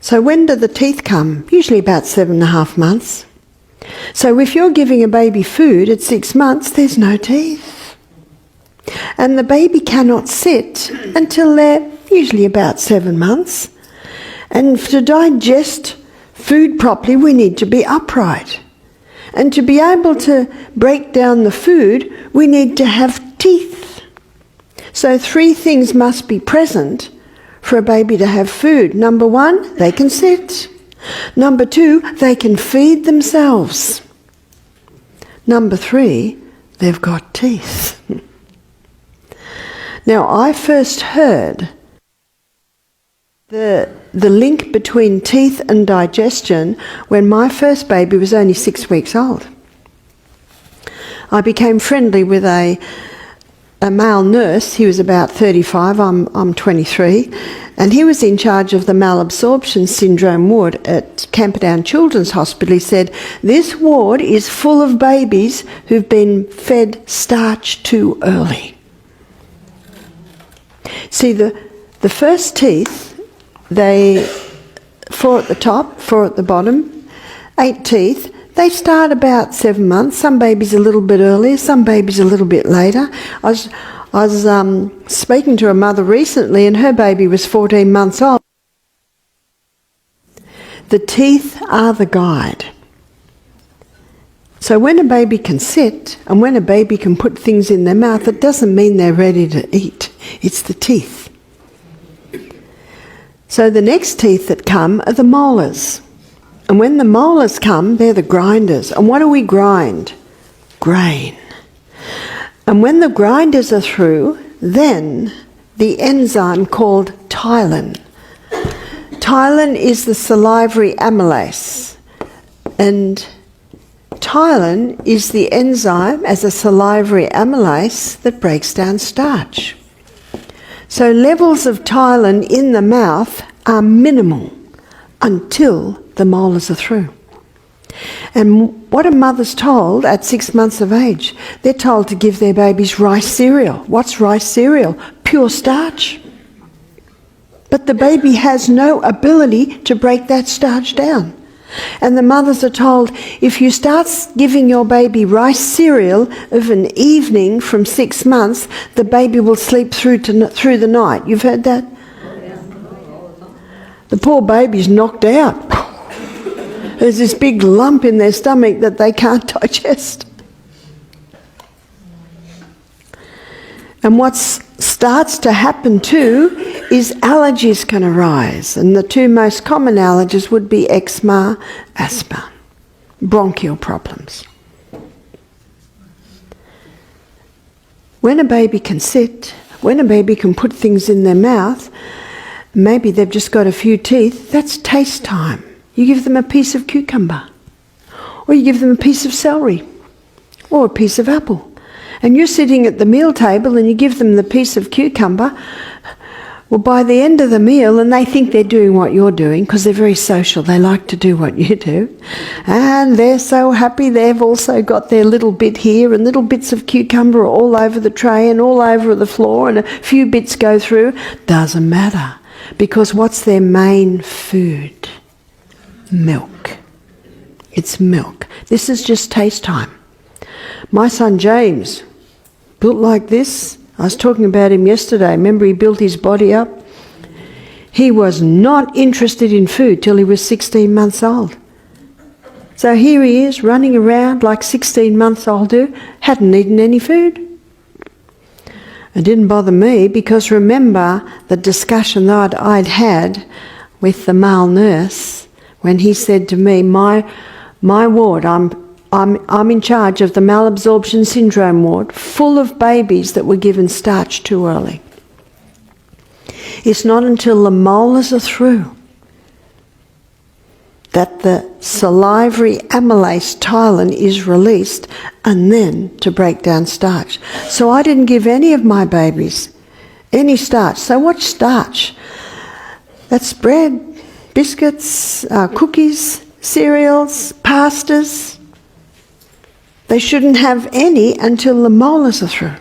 So when do the teeth come? Usually about 7.5 months. So if you're giving a baby food at 6 months, there's no teeth. And the baby cannot sit until they're usually about 7 months. And to digest food properly, we need to be upright. And to be able to break down the food, we need to have teeth. So 3 things must be present for a baby to have food. Number 1, they can sit. Number 2, they can feed themselves. Number 3, they've got teeth. Now, I first heard the link between teeth and digestion when my first baby was only 6 weeks old. I became friendly with a male nurse. He was about 35, I'm 23, and he was in charge of the malabsorption syndrome ward at Camperdown Children's Hospital. He said, this ward is full of babies who've been fed starch too early. See, the first teeth, 4 at the top, 4 at the bottom, 8 teeth. They start about 7 months. Some babies a little bit earlier, some babies a little bit later. I was speaking to a mother recently, and her baby was 14 months old. The teeth are the guide. So when a baby can sit and when a baby can put things in their mouth, it doesn't mean they're ready to eat. It's the teeth. So the next teeth that come are the molars. And when the molars come, they're the grinders. And what do we grind? Grain. And when the grinders are through, then the enzyme called ptyalin. Ptyalin is the salivary amylase. And ptyalin is the enzyme as a salivary amylase that breaks down starch. So levels of ptyalin in the mouth are minimal until the molars are through. And what are mothers told at 6 months of age? They're told to give their babies rice cereal. What's rice cereal? Pure starch. But the baby has no ability to break that starch down. And the mothers are told, if you start giving your baby rice cereal of an evening from 6 months, the baby will sleep through the night. You've heard that? The poor baby's knocked out. There's this big lump in their stomach that they can't digest. And what starts to happen too is allergies can arise. And the 2 most common allergies would be eczema, asthma, bronchial problems. When a baby can sit, when a baby can put things in their mouth, maybe they've just got a few teeth, that's taste time. You give them a piece of cucumber, or you give them a piece of celery, or a piece of apple. And you're sitting at the meal table and you give them the piece of cucumber. Well, by the end of the meal, and they think they're doing what you're doing because they're very social, they like to do what you do, and they're so happy they've also got their little bit here, and little bits of cucumber are all over the tray and all over the floor, and a few bits go through. Doesn't matter, because what's their main food? Milk. It's milk. This is just taste time. My son James, built like this. I was talking about him yesterday. Remember, he built his body up? He was not interested in food till he was 16 months old. So here he is, running around like 16 months old do, hadn't eaten any food. It didn't bother me, because remember the discussion that I'd had with the male nurse when he said to me, my ward, I'm in charge of the malabsorption syndrome ward, full of babies that were given starch too early. It's not until the molars are through that the salivary amylase ptyalin is released, and then to break down starch. So I didn't give any of my babies any starch. So what's starch? That's bread, biscuits, cookies, cereals, pastas. They shouldn't have any until the molars are through.